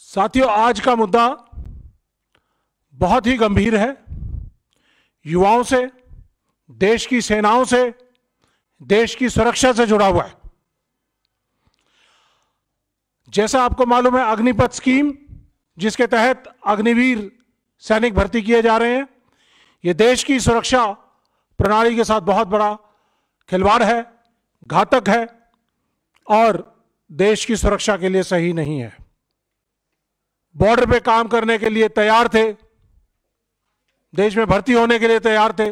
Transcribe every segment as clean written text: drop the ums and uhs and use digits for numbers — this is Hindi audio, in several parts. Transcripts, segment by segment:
साथियों, आज का मुद्दा बहुत ही गंभीर है। युवाओं से, देश की सेनाओं से, देश की सुरक्षा से जुड़ा हुआ है। जैसा आपको मालूम है, अग्निपथ स्कीम, जिसके तहत अग्निवीर सैनिक भर्ती किए जा रहे हैं, यह देश की सुरक्षा प्रणाली के साथ बहुत बड़ा खिलवाड़ है, घातक है और देश की सुरक्षा के लिए सही नहीं है। बॉर्डर पे काम करने के लिए तैयार थे, देश में भर्ती होने के लिए तैयार थे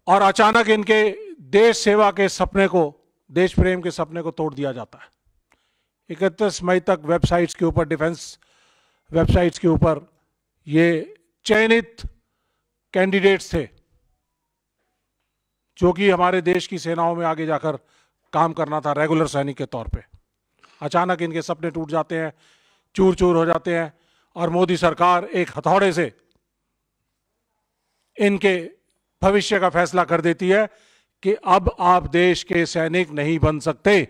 और अचानक इनके देश सेवा के सपने को, देश प्रेम के सपने को तोड़ दिया जाता है। 31 मई तक वेबसाइट्स के ऊपर, डिफेंस वेबसाइट्स के ऊपर ये चयनित कैंडिडेट्स थे जो कि हमारे देश की सेनाओं में आगे जाकर काम करना था रेगुलर सैनिक के तौर पे। अचानक इनके सपने टूट जाते हैं, चूर चूर हो जाते हैं और मोदी सरकार एक हथौड़े से इनके भविष्य का फैसला कर देती है कि अब आप देश के सैनिक नहीं बन सकते।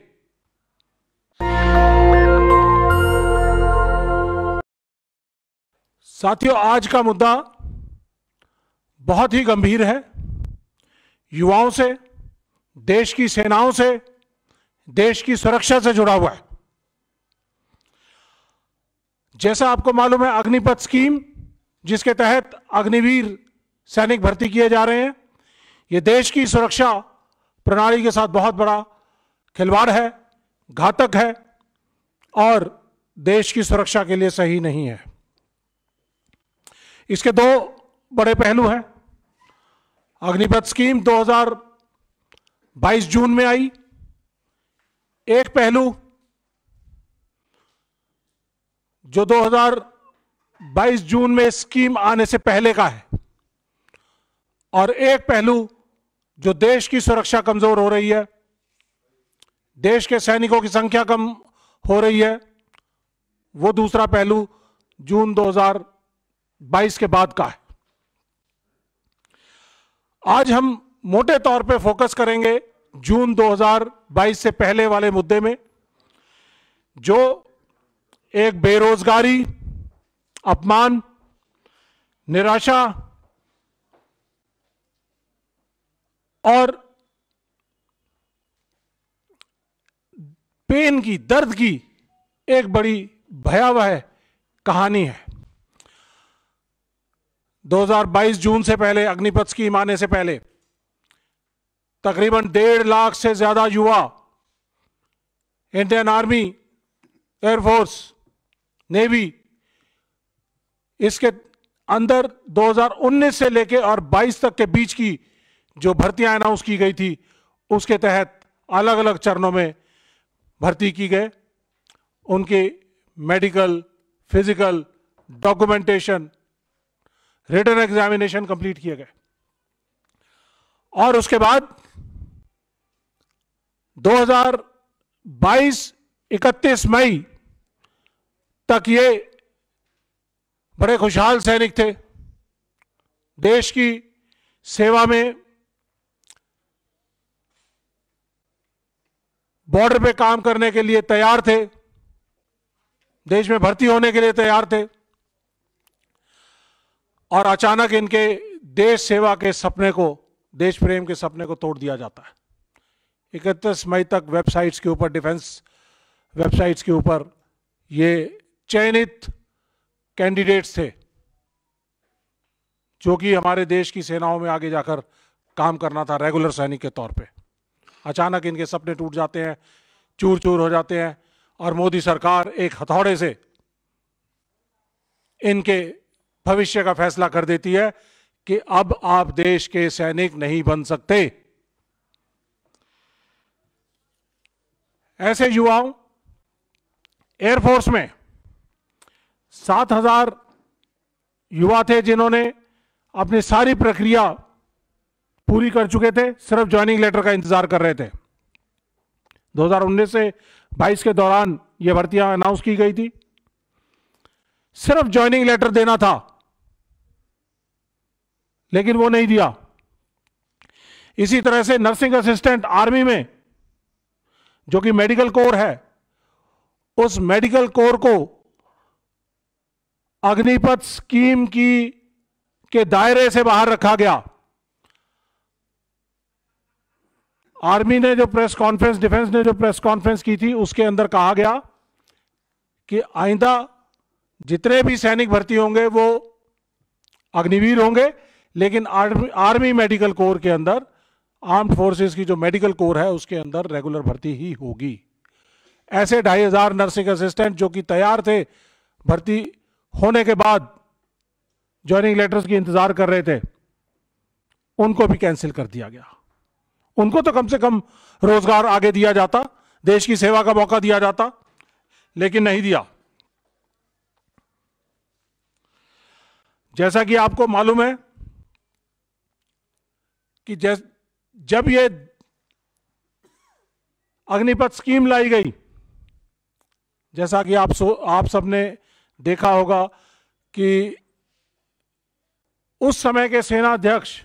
साथियों, आज का मुद्दा बहुत ही गंभीर है। युवाओं से, देश की सेनाओं से, देश की सुरक्षा से जुड़ा हुआ है। जैसा आपको मालूम है, अग्निपथ स्कीम, जिसके तहत अग्निवीर सैनिक भर्ती किए जा रहे हैं, यह देश की सुरक्षा प्रणाली के साथ बहुत बड़ा खिलवाड़ है, घातक है और देश की सुरक्षा के लिए सही नहीं है। इसके दो बड़े पहलू हैं। अग्निपथ स्कीम 2022 जून में आई। एक पहलू जो 2022 जून में स्कीम आने से पहले का है और एक पहलू जो देश की सुरक्षा कमजोर हो रही है, देश के सैनिकों की संख्या कम हो रही है, वो दूसरा पहलू जून 2022 के बाद का है। आज हम मोटे तौर पे फोकस करेंगे जून 2022 से पहले वाले मुद्दे में, जो एक बेरोजगारी, अपमान, निराशा और पेन की, दर्द की एक बड़ी भयावह कहानी है। 2022 जून से पहले, अग्निपथ स्कीम आने से पहले, तकरीबन 1.5 लाख से ज्यादा युवा इंडियन आर्मी, एयरफोर्स, नेवी, इसके अंदर 2019 से लेके और 22 तक के बीच की जो भर्तियां अनाउंस की गई थी, उसके तहत अलग अलग चरणों में भर्ती की गए। उनके medical, physical, documentation, written examination complete किए गए और उसके बाद 2022 31 मई तक ये बड़े खुशहाल सैनिक थे, देश की सेवा में, बॉर्डर पे काम करने के लिए तैयार थे, देश में भर्ती होने के लिए तैयार थे और अचानक इनके देश सेवा के सपने को, देश प्रेम के सपने को तोड़ दिया जाता है। 31 मई तक वेबसाइट्स के ऊपर, डिफेंस वेबसाइट्स के ऊपर ये चयनित कैंडिडेट्स थे जो कि हमारे देश की सेनाओं में आगे जाकर काम करना था रेगुलर सैनिक के तौर पे। अचानक इनके सपने टूट जाते हैं, चूर चूर हो जाते हैं और मोदी सरकार एक हथौड़े से इनके भविष्य का फैसला कर देती है कि अब आप देश के सैनिक नहीं बन सकते। ऐसे युवाओं, एयरफोर्स में 7,000 युवा थे जिन्होंने अपनी सारी प्रक्रिया पूरी कर चुके थे, सिर्फ ज्वाइनिंग लेटर का इंतजार कर रहे थे। 2019 से 22 के दौरान यह भर्तियां अनाउंस की गई थी, सिर्फ ज्वाइनिंग लेटर देना था, लेकिन वो नहीं दिया। इसी तरह से नर्सिंग असिस्टेंट आर्मी में, जो कि मेडिकल कोर है, उस मेडिकल कोर को अग्निपथ स्कीम के दायरे से बाहर रखा गया। आर्मी ने जो प्रेस कॉन्फ्रेंस, डिफेंस ने जो प्रेस कॉन्फ्रेंस की थी, उसके अंदर कहा गया कि आइंदा जितने भी सैनिक भर्ती होंगे वो अग्निवीर होंगे, लेकिन आर्मी मेडिकल कोर के अंदर, आर्म्ड फोर्सेस की जो मेडिकल कोर है उसके अंदर रेगुलर भर्ती ही होगी। ऐसे 2500 नर्सिंग असिस्टेंट जो कि तैयार थे, भर्ती होने के बाद ज्वाइनिंग लेटर्स की इंतजार कर रहे थे, उनको भी कैंसिल कर दिया गया। उनको तो कम से कम रोजगार आगे दिया जाता, देश की सेवा का मौका दिया जाता, लेकिन नहीं दिया। जैसा कि आपको मालूम है कि जब ये अग्निपथ स्कीम लाई गई, जैसा कि आप सबने देखा होगा कि उस समय के सेना अध्यक्ष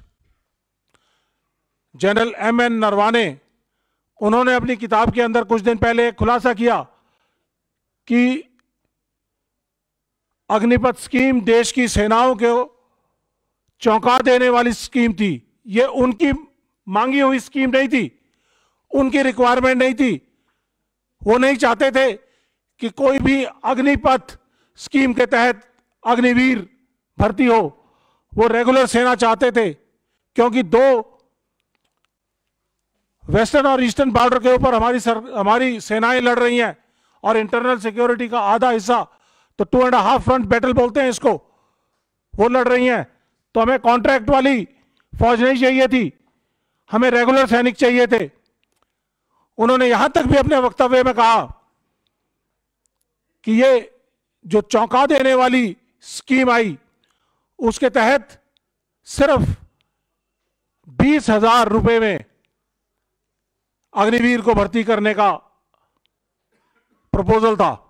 जनरल एम.एन. नरवाने, उन्होंने अपनी किताब के अंदर कुछ दिन पहले खुलासा किया कि अग्निपथ स्कीम देश की सेनाओं को चौंका देने वाली स्कीम थी। ये उनकी मांगी हुई स्कीम नहीं थी, उनकी रिक्वायरमेंट नहीं थी। वो नहीं चाहते थे कि कोई भी अग्निपथ स्कीम के तहत अग्निवीर भर्ती हो। वो रेगुलर सेना चाहते थे, क्योंकि दो वेस्टर्न और ईस्टर्न बॉर्डर के ऊपर हमारी सेनाएं लड़ रही हैं, और इंटरनल सिक्योरिटी का आधा हिस्सा, तो 2.5 फ्रंट बैटल बोलते हैं इसको, वो लड़ रही हैं। तो हमें कॉन्ट्रैक्ट वाली फौज नहीं चाहिए थी, हमें रेगुलर सैनिक चाहिए थे। उन्होंने यहां तक भी अपने वक्तव्य में कहा कि ये जो चौंका देने वाली स्कीम आई, उसके तहत सिर्फ 20,000 रुपए में अग्निवीर को भर्ती करने का प्रपोजल था,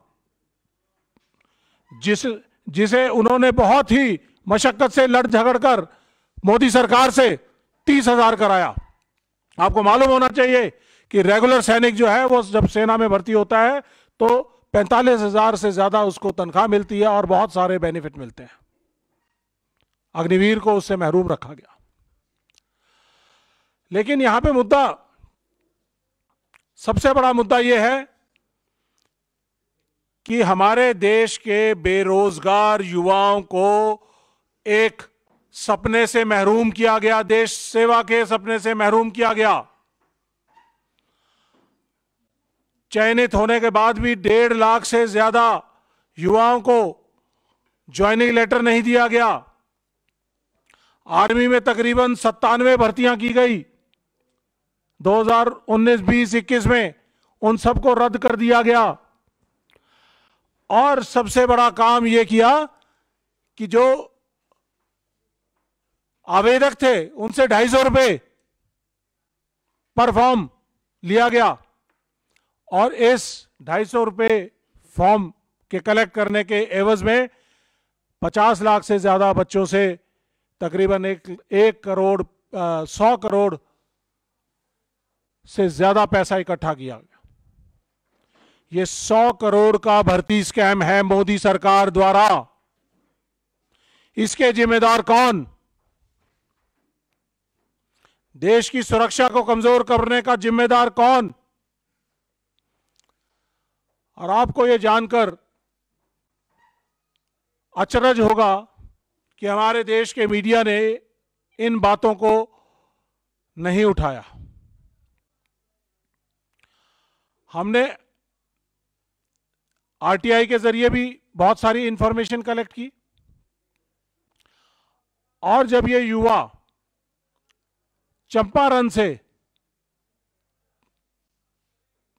जिसे उन्होंने बहुत ही मशक्कत से लड़ झगड़ कर मोदी सरकार से 30,000 कराया। आपको मालूम होना चाहिए कि रेगुलर सैनिक जो है वो जब सेना में भर्ती होता है तो 45,000 से ज्यादा उसको तनख्वाह मिलती है और बहुत सारे बेनिफिट मिलते हैं। अग्निवीर को उससे महरूम रखा गया। लेकिन यहां पे मुद्दा, सबसे बड़ा मुद्दा यह है कि हमारे देश के बेरोजगार युवाओं को एक सपने से महरूम किया गया, देश सेवा के सपने से महरूम किया गया। चयनित होने के बाद भी 1.5 लाख से ज्यादा युवाओं को ज्वाइनिंग लेटर नहीं दिया गया। आर्मी में तकरीबन 97 भर्तियां की गई 2019, 20, 21 में, उन सबको रद्द कर दिया गया। और सबसे बड़ा काम यह किया कि जो आवेदक थे उनसे 250 रुपए पर फॉर्म लिया गया, और इस 250 रुपए फॉर्म के कलेक्ट करने के एवज में 50 लाख से ज्यादा बच्चों से तकरीबन 1 करोड़ 100 करोड़ से ज्यादा पैसा इकट्ठा किया गया। ये 100 करोड़ का भर्ती स्कैम है मोदी सरकार द्वारा। इसके जिम्मेदार कौन? देश की सुरक्षा को कमजोर करने का जिम्मेदार कौन? और आपको यह जानकर अचरज होगा कि हमारे देश के मीडिया ने इन बातों को नहीं उठाया। हमने आरटीआई के जरिए भी बहुत सारी इंफॉर्मेशन कलेक्ट की, और जब ये युवा चंपारण से,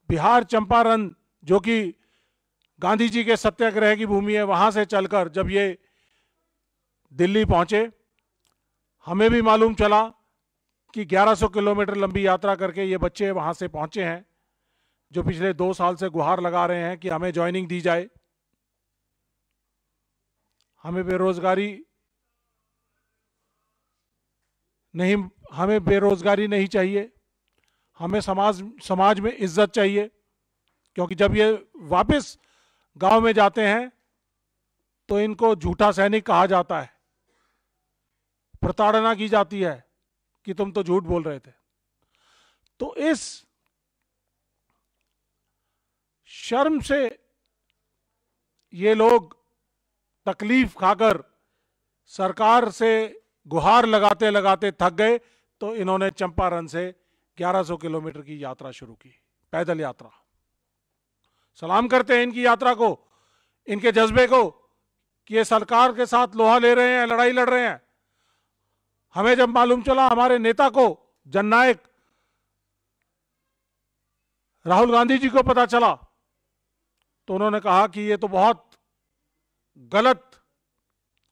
बिहार चंपारण जो कि गांधी जी के सत्याग्रह की भूमि है, वहां से चलकर जब ये दिल्ली पहुंचे, हमें भी मालूम चला कि 1100 किलोमीटर लंबी यात्रा करके ये बच्चे वहां से पहुंचे हैं, जो पिछले 2 साल से गुहार लगा रहे हैं कि हमें ज्वाइनिंग दी जाए, हमें बेरोजगारी नहीं चाहिए, हमें समाज में इज्जत चाहिए। क्योंकि जब ये वापस गांव में जाते हैं तो इनको झूठा सैनिक कहा जाता है, प्रताड़ना की जाती है कि तुम तो झूठ बोल रहे थे। तो इस शर्म से ये लोग तकलीफ खाकर सरकार से गुहार लगाते लगाते थक गए, तो इन्होंने चंपारण से 1100 किलोमीटर की यात्रा शुरू की, पैदल यात्रा। सलाम करते हैं इनकी यात्रा को, इनके जज्बे को कि ये सरकार के साथ लोहा ले रहे हैं, लड़ाई लड़ रहे हैं। हमें जब मालूम चला, हमारे नेता को, जननायक राहुल गांधी जी को पता चला, तो उन्होंने कहा कि ये तो बहुत गलत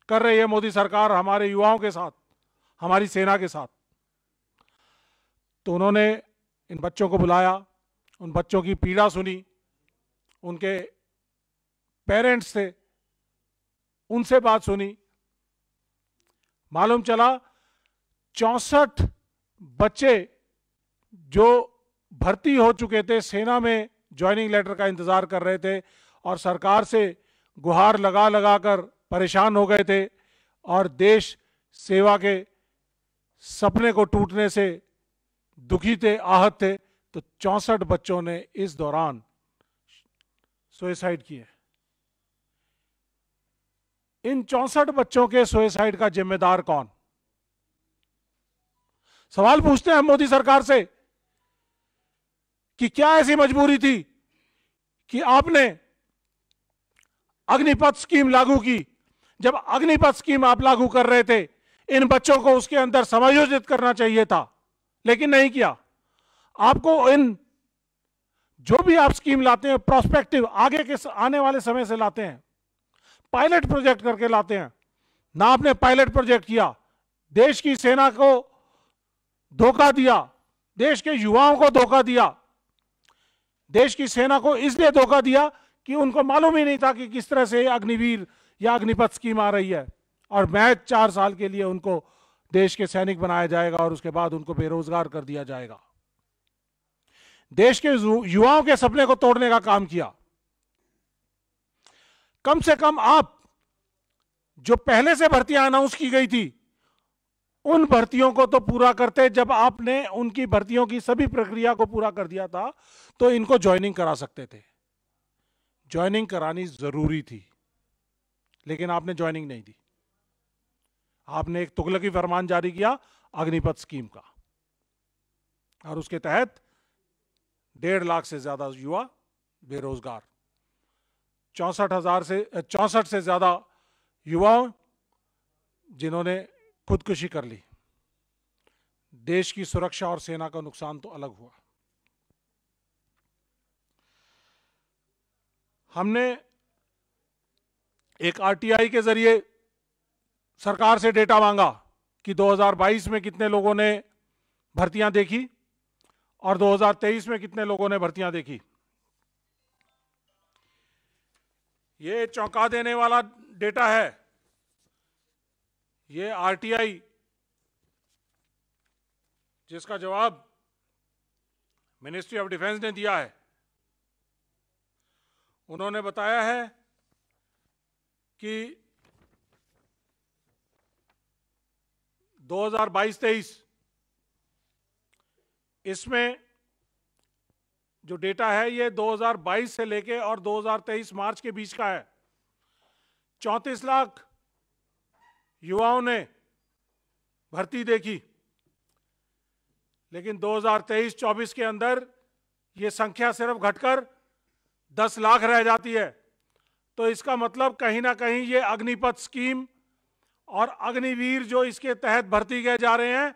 कर रही है मोदी सरकार हमारे युवाओं के साथ, हमारी सेना के साथ। तो उन्होंने इन बच्चों को बुलाया, उन बच्चों की पीड़ा सुनी, उनके पेरेंट्स थे, उनसे बात सुनी। मालूम चला 64 बच्चे जो भर्ती हो चुके थे, सेना में ज्वाइनिंग लेटर का इंतजार कर रहे थे और सरकार से गुहार लगा लगा कर परेशान हो गए थे और देश सेवा के सपने को टूटने से दुखी थे, आहत थे, तो 64 बच्चों ने इस दौरान सुसाइड किए। इन 64 बच्चों के सुसाइड का जिम्मेदार कौन? सवाल पूछते हैं हम मोदी सरकार से कि क्या ऐसी मजबूरी थी कि आपने अग्निपथ स्कीम लागू की? जब अग्निपथ स्कीम आप लागू कर रहे थे, इन बच्चों को उसके अंदर समायोजित करना चाहिए था, लेकिन नहीं किया। आपको इन जो भी आप स्कीम लाते हैं, प्रोस्पेक्टिव, आगे के आने वाले समय से लाते हैं, पायलट प्रोजेक्ट करके लाते हैं ना। आपने पायलट प्रोजेक्ट किया, देश की सेना को धोखा दिया, देश के युवाओं को धोखा दिया। देश की सेना को इसलिए धोखा दिया कि उनको मालूम ही नहीं था कि किस तरह से अग्निवीर या अग्निपथ स्कीम आ रही है, और महज 4 साल के लिए उनको देश के सैनिक बनाया जाएगा और उसके बाद उनको बेरोजगार कर दिया जाएगा। देश के युवाओं के सपने को तोड़ने का काम किया। कम से कम आप जो पहले से भर्तियां अनाउंस की गई थी, उन भर्तियों को तो पूरा करते। जब आपने उनकी भर्तियों की सभी प्रक्रिया को पूरा कर दिया था, तो इनको ज्वाइनिंग करा सकते थे। ज्वाइनिंग करानी जरूरी थी, लेकिन आपने ज्वाइनिंग नहीं दी। आपने एक तुगलकी फरमान जारी किया अग्निपथ स्कीम का, और उसके तहत 1.5 लाख से ज्यादा युवा बेरोजगार, 64 से ज्यादा युवाओं जिन्होंने खुदकुशी कर ली। देश की सुरक्षा और सेना का नुकसान तो अलग हुआ। हमने एक आरटीआई के जरिए सरकार से डेटा मांगा कि 2022 में कितने लोगों ने भर्तियां देखी और 2023 में कितने लोगों ने भर्तियां देखी। ये चौंका देने वाला डेटा है। ये आरटीआई, जिसका जवाब मिनिस्ट्री ऑफ डिफेंस ने दिया है, उन्होंने बताया है कि 2022-23 इसमें जो डेटा है ये 2022 से लेके और 2023 मार्च के बीच का है। 34 लाख युवाओं ने भर्ती देखी, लेकिन 2023-24 के अंदर ये संख्या सिर्फ घटकर 10 लाख रह जाती है। तो इसका मतलब कहीं ना कहीं ये अग्निपथ स्कीम और अग्निवीर जो इसके तहत भर्ती किए जा रहे हैं,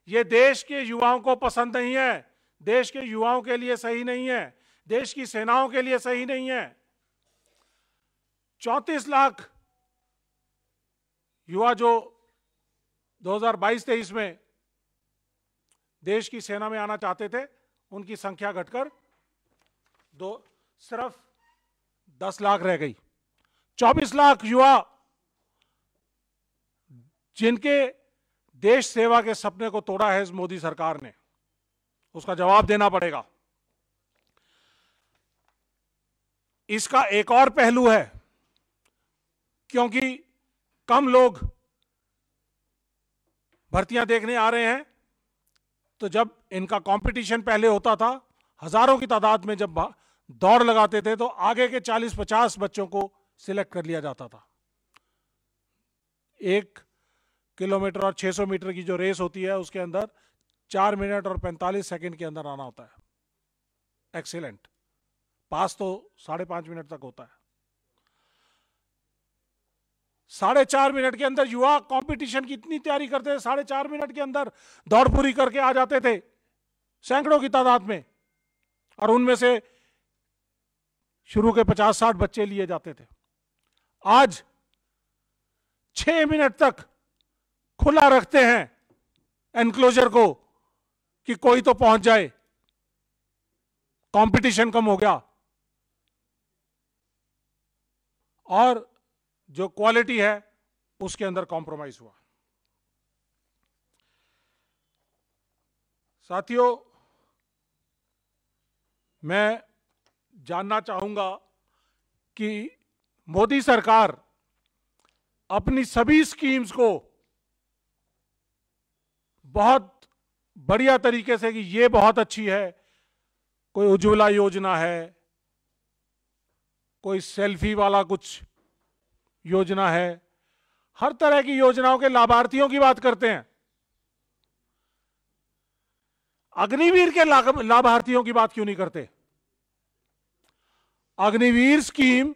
ये देश के युवाओं को पसंद नहीं है, देश के युवाओं के लिए सही नहीं है, देश की सेनाओं के लिए सही नहीं है। 34 लाख युवा जो 2022-23 में देश की सेना में आना चाहते थे, उनकी संख्या घटकर सिर्फ 10 लाख रह गई। 24 लाख युवा जिनके देश सेवा के सपने को तोड़ा है इस मोदी सरकार ने, उसका जवाब देना पड़ेगा। इसका एक और पहलू है, क्योंकि कम लोग भर्तियां देखने आ रहे हैं, तो जब इनका कंपटीशन पहले होता था, हजारों की तादाद में जब दौड़ लगाते थे, तो आगे के 40-50 बच्चों को सिलेक्ट कर लिया जाता था। 1 किलोमीटर और 600 मीटर की जो रेस होती है, उसके अंदर 4 मिनट और 45 सेकंड के अंदर आना होता है। एक्सीलेंट। पास तो 5.5 मिनट तक होता है। 4.5 मिनट के अंदर युवा कंपटीशन की इतनी तैयारी करते थे, 4.5 मिनट के अंदर दौड़ पूरी करके आ जाते थे, सैकड़ों की तादाद में, और उनमें से शुरू के 50-60 बच्चे लिए जाते थे। आज 6 मिनट तक खुला रखते हैं एनक्लोजर को कि कोई तो पहुंच जाए, कंपटीशन कम हो गया, और जो क्वालिटी है उसके अंदर कॉम्प्रोमाइज हुआ। साथियों, मैं जानना चाहूंगा कि मोदी सरकार अपनी सभी स्कीम्स को बहुत बढ़िया तरीके से, कि ये बहुत अच्छी है, कोई उज्ज्वला योजना है, कोई सेल्फी वाला कुछ योजना है, हर तरह की योजनाओं के लाभार्थियों की बात करते हैं। अग्निवीर के लाभार्थियों की बात क्यों नहीं करते? अग्निवीर स्कीम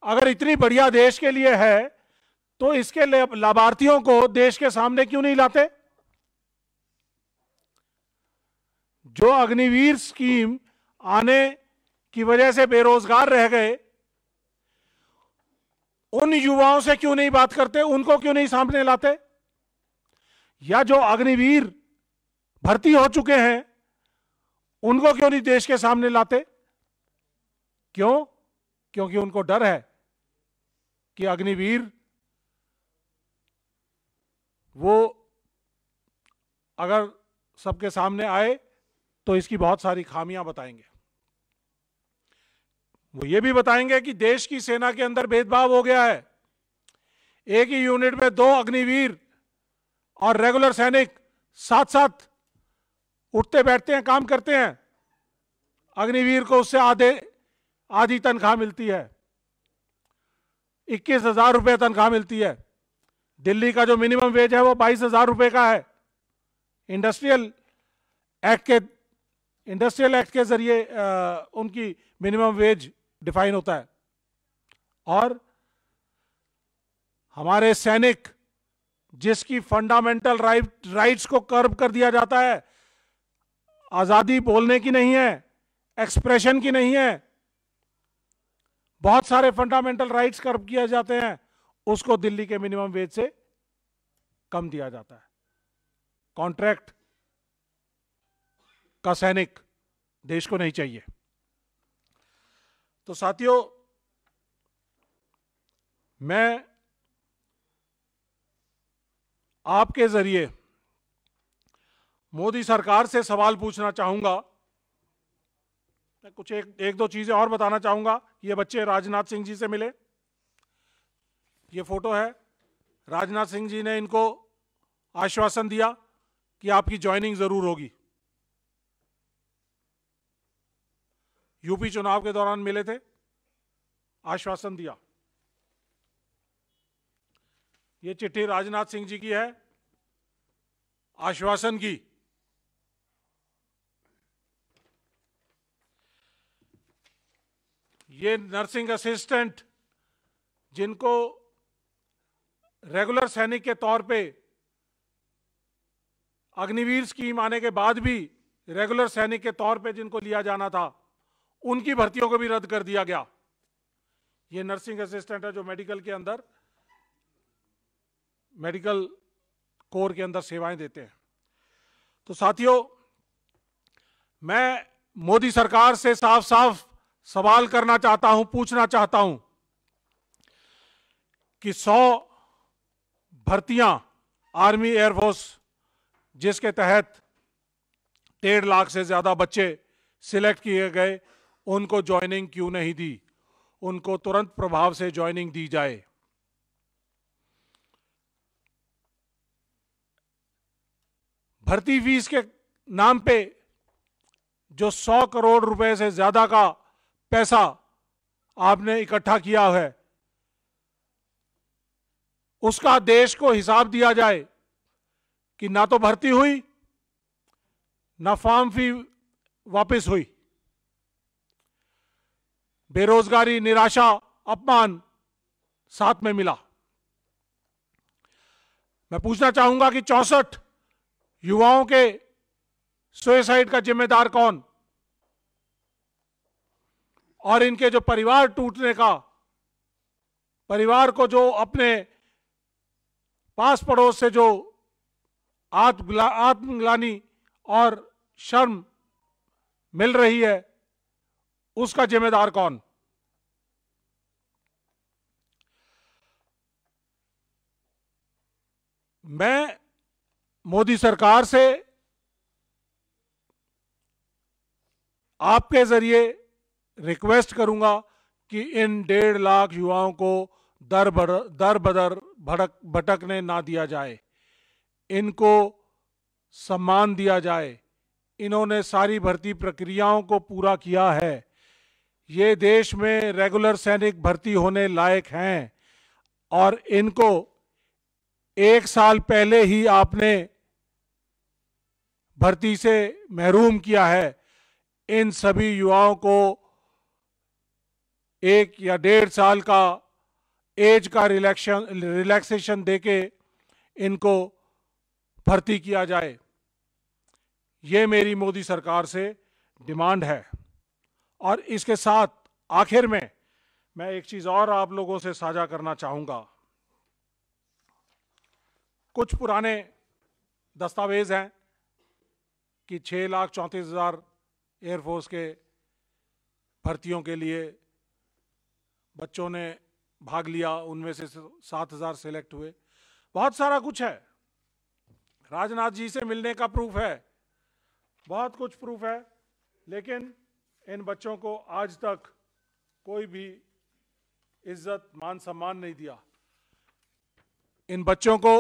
अगर इतनी बढ़िया देश के लिए है, तो इसके लाभार्थियों को देश के सामने क्यों नहीं लाते? जो अग्निवीर स्कीम आने की वजह से बेरोजगार रह गए, उन युवाओं से क्यों नहीं बात करते? उनको क्यों नहीं सामने लाते? या जो अग्निवीर भर्ती हो चुके हैं, उनको क्यों नहीं देश के सामने लाते? क्यों? क्योंकि उनको डर है कि अग्निवीर वो अगर सबके सामने आए तो इसकी बहुत सारी खामियां बताएंगे। वो ये भी बताएंगे कि देश की सेना के अंदर भेदभाव हो गया है, एक ही यूनिट में 2 अग्निवीर और रेगुलर सैनिक साथ साथ उठते बैठते हैं, काम करते हैं। अग्निवीर को उससे आधी तनख्वाह मिलती है, 21,000 रुपए तनख्वाह मिलती है। दिल्ली का जो मिनिमम वेज है वो 22,000 रुपए का है। इंडस्ट्रियल एक्ट के जरिए उनकी मिनिमम वेज डिफाइन होता है। और हमारे सैनिक, जिसकी फंडामेंटल राइट्स को कर्ब कर दिया जाता है, आजादी बोलने की नहीं है, एक्सप्रेशन की नहीं है, बहुत सारे फंडामेंटल राइट्स कर्ब किए जाते हैं, उसको दिल्ली के मिनिमम वेज से कम दिया जाता है। कॉन्ट्रैक्ट का सैनिक देश को नहीं चाहिए। तो साथियों, मैं आपके जरिए मोदी सरकार से सवाल पूछना चाहूंगा। मैं कुछ एक दो चीजें और बताना चाहूंगा। ये बच्चे राजनाथ सिंह जी से मिले, ये फोटो है। राजनाथ सिंह जी ने इनको आश्वासन दिया कि आपकी ज्वाइनिंग जरूर होगी। यूपी चुनाव के दौरान मिले थे, आश्वासन दिया। ये चिट्ठी राजनाथ सिंह जी की है, आश्वासन की। ये नर्सिंग असिस्टेंट, जिनको रेगुलर सैनिक के तौर पे अग्निवीर स्कीम आने के बाद भी रेगुलर सैनिक के तौर पे जिनको लिया जाना था, उनकी भर्तियों को भी रद्द कर दिया गया। ये नर्सिंग असिस्टेंट है जो मेडिकल के अंदर, मेडिकल कोर के अंदर सेवाएं देते हैं। तो साथियों, मैं मोदी सरकार से साफ साफ सवाल करना चाहता हूं, पूछना चाहता हूं कि 100 भर्तियां आर्मी एयरफोर्स, जिसके तहत 1.5 लाख से ज्यादा बच्चे सिलेक्ट किए गए, उनको ज्वाइनिंग क्यों नहीं दी? उनको तुरंत प्रभाव से ज्वाइनिंग दी जाए। भर्ती फीस के नाम पे जो 100 करोड़ रुपए से ज्यादा का पैसा आपने इकट्ठा किया है, उसका देश को हिसाब दिया जाए कि ना तो भर्ती हुई, ना फॉर्म फी वापस हुई। बेरोजगारी, निराशा, अपमान साथ में मिला। मैं पूछना चाहूंगा कि 64 युवाओं के सुसाइड का जिम्मेदार कौन, और इनके जो परिवार टूटने का, परिवार को जो अपने पास पड़ोस से जो आत्मग्लानि और शर्म मिल रही है, उसका जिम्मेदार कौन? मैं मोदी सरकार से आपके जरिए रिक्वेस्ट करूंगा कि इन 1.5 लाख युवाओं को दर बदर भटकने ना दिया जाए, इनको सम्मान दिया जाए। इन्होंने सारी भर्ती प्रक्रियाओं को पूरा किया है। ये देश में रेगुलर सैनिक भर्ती होने लायक हैं, और इनको 1 साल पहले ही आपने भर्ती से महरूम किया है। इन सभी युवाओं को 1 या 1.5 साल का एज का रिलैक्सेशन देके इनको भर्ती किया जाए। ये मेरी मोदी सरकार से डिमांड है। और इसके साथ आखिर में मैं एक चीज और आप लोगों से साझा करना चाहूंगा। कुछ पुराने दस्तावेज हैं कि 6,34,000 एयरफोर्स के भर्तियों के लिए बच्चों ने भाग लिया, उनमें से 7,000 सेलेक्ट हुए। बहुत सारा कुछ है, राजनाथ जी से मिलने का प्रूफ है, बहुत कुछ प्रूफ है, लेकिन इन बच्चों को आज तक कोई भी इज्जत, मान सम्मान नहीं दिया। इन बच्चों को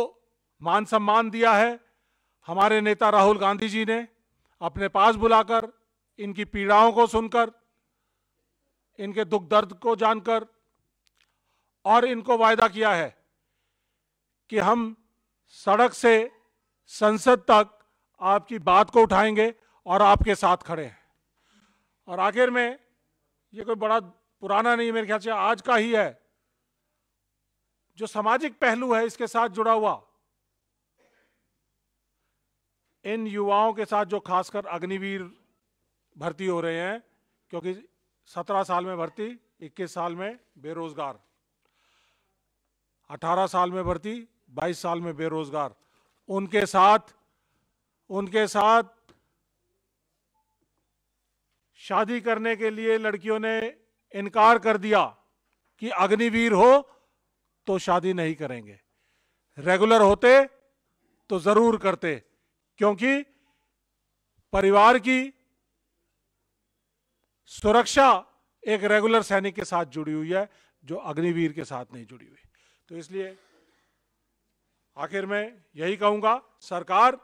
मान सम्मान दिया है हमारे नेता राहुल गांधी जी ने, अपने पास बुलाकर, इनकी पीड़ाओं को सुनकर, इनके दुख दर्द को जानकर, और इनको वायदा किया है कि हम सड़क से संसद तक आपकी बात को उठाएंगे और आपके साथ खड़े हैं। और आखिर में, ये कोई बड़ा पुराना नहीं, मेरे ख्याल से आज का ही है, जो सामाजिक पहलू है इसके साथ जुड़ा हुआ, इन युवाओं के साथ जो खासकर अग्निवीर भर्ती हो रहे हैं, क्योंकि 17 साल में भर्ती, 21 साल में बेरोजगार, 18 साल में भर्ती, 22 साल में बेरोजगार, उनके साथ शादी करने के लिए लड़कियों ने इनकार कर दिया कि अग्निवीर हो तो शादी नहीं करेंगे, रेगुलर होते तो जरूर करते, क्योंकि परिवार की सुरक्षा एक रेगुलर सैनिक के साथ जुड़ी हुई है, जो अग्निवीर के साथ नहीं जुड़ी हुई। तो इसलिए आखिर में यही कहूंगा, सरकार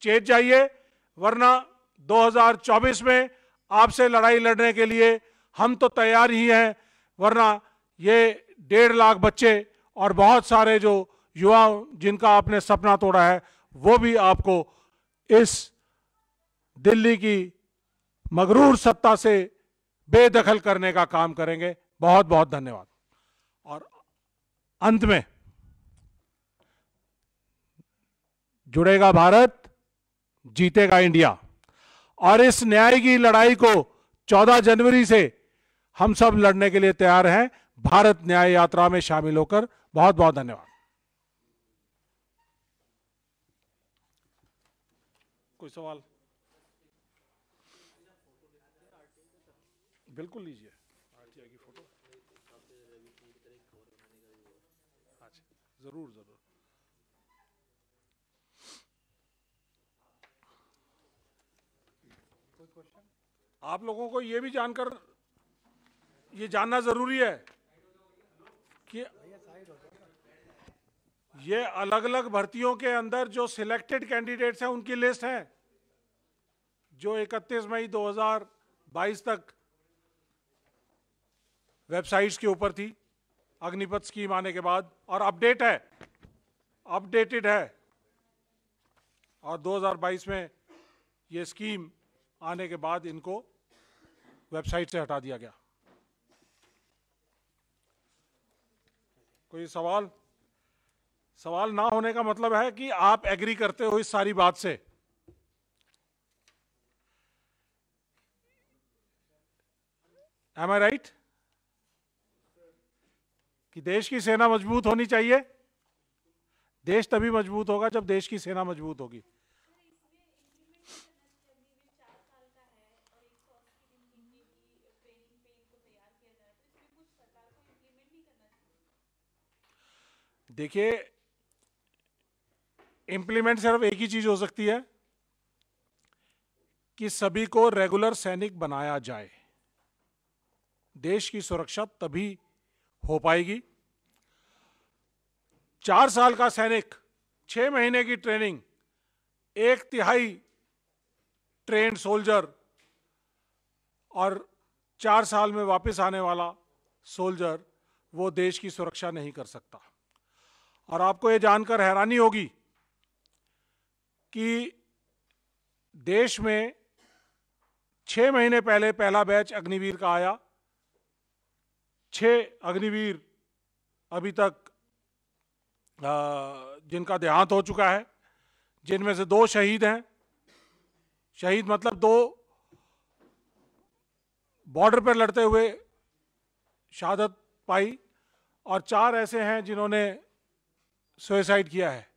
चेत जाइए, वरना 2024 में आपसे लड़ाई लड़ने के लिए हम तो तैयार ही हैं, वरना ये 1.5 लाख बच्चे और बहुत सारे जो युवा जिनका आपने सपना तोड़ा है, वो भी आपको इस दिल्ली की मगरूर सत्ता से बेदखल करने का काम करेंगे। बहुत बहुत धन्यवाद। और अंत में, जुड़ेगा भारत, जीतेगा इंडिया, और इस न्याय की लड़ाई को 14 जनवरी से हम सब लड़ने के लिए तैयार हैं, भारत न्याय यात्रा में शामिल होकर। बहुत बहुत धन्यवाद। कोई सवाल? बिल्कुल लीजिए आरटीआई की फोटो। अच्छा, जरूर जरूर। कोई क्वेश्चन? आप लोगों को ये भी जानकर ये जानना जरूरी है कि ये अलग अलग भर्तियों के अंदर जो सिलेक्टेड कैंडिडेट्स हैं उनकी लिस्ट है, जो 31 मई 2022 तक वेबसाइट्स के ऊपर थी अग्निपथ स्कीम आने के बाद, और अपडेटेड है, और 2022 में ये स्कीम आने के बाद इनको वेबसाइट से हटा दिया गया। कोई सवाल ना होने का मतलब है कि आप एग्री करते हो इस सारी बात से। एम आई राइट कि देश की सेना मजबूत होनी चाहिए। देश तभी मजबूत होगा जब देश की सेना मजबूत होगी। देखिए, इंप्लीमेंट सिर्फ एक ही चीज हो सकती है कि सभी को रेगुलर सैनिक बनाया जाए। देश की सुरक्षा तभी हो पाएगी। 4 साल का सैनिक, 6 महीने की ट्रेनिंग, 1/3 ट्रेंड सोल्जर और 4 साल में वापस आने वाला सोल्जर, वो देश की सुरक्षा नहीं कर सकता। और आपको ये जानकर हैरानी होगी कि देश में 6 महीने पहले पहला बैच अग्निवीर का आया। 6 अग्निवीर अभी तक जिनका देहांत हो चुका है, जिनमें से 2 शहीद हैं। शहीद मतलब 2 बॉर्डर पर लड़ते हुए शहादत पाई, और 4 ऐसे हैं जिन्होंने सुसाइड किया है।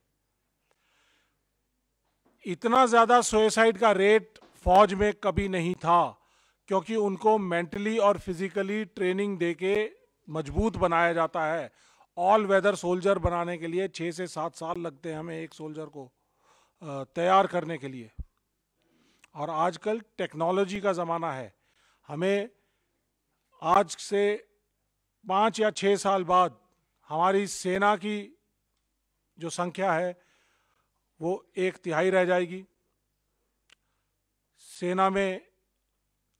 इतना ज्यादा सुसाइड का रेट फौज में कभी नहीं था, क्योंकि उनको मेंटली और फिजिकली ट्रेनिंग देके मजबूत बनाया जाता है। ऑल वेदर सोल्जर बनाने के लिए 6 से 7 साल लगते हैं हमें एक सोल्जर को तैयार करने के लिए। और आजकल टेक्नोलॉजी का ज़माना है। हमें आज से 5 या 6 साल बाद हमारी सेना की जो संख्या है वो 1/3 रह जाएगी। सेना में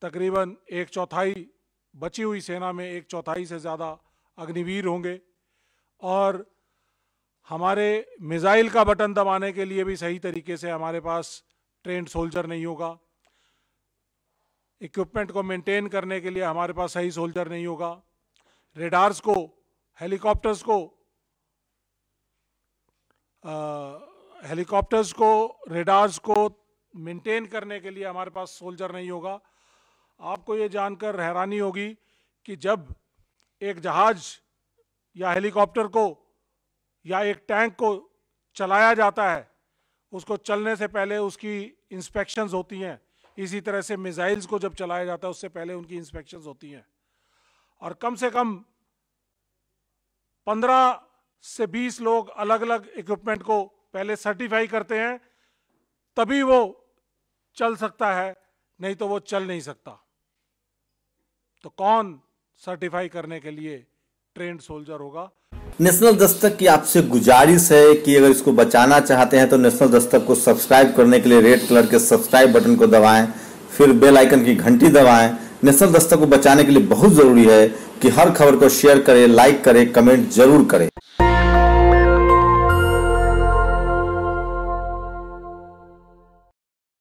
तकरीबन 1/4, बची हुई सेना में 1/4 से ज़्यादा अग्निवीर होंगे। और हमारे मिसाइल का बटन दबाने के लिए भी सही तरीके से हमारे पास ट्रेंड सोल्जर नहीं होगा। इक्विपमेंट को मेंटेन करने के लिए हमारे पास सही सोल्जर नहीं होगा। रेडार्स को, हेलीकॉप्टर्स को, रेडार्स को मेंटेन करने के लिए हमारे पास सोल्जर नहीं होगा। आपको ये जानकर हैरानी होगी कि जब एक जहाज या हेलीकॉप्टर को या एक टैंक को चलाया जाता है, उसको चलने से पहले उसकी इंस्पेक्शंस होती हैं। इसी तरह से मिसाइल्स को जब चलाया जाता है उससे पहले उनकी इंस्पेक्शंस होती हैं। और कम से कम 15 से 20 लोग अलग अलग इक्विपमेंट को पहले सर्टिफाई करते हैं, तभी वो चल सकता है, नहीं तो वो चल नहीं सकता। तो कौन सर्टिफाई करने के लिए ट्रेंड सोल्जर होगा? नेशनल दस्तक की आपसे गुजारिश है कि अगर इसको बचाना चाहते हैं तो नेशनल दस्तक को सब्सक्राइब करने के लिए रेड कलर के सब्सक्राइब बटन को दबाएं, फिर बेल आइकन की घंटी दबाएं। नेशनल दस्तक को बचाने के लिए बहुत जरूरी है कि हर खबर को शेयर करें, लाइक करें, कमेंट जरूर करें।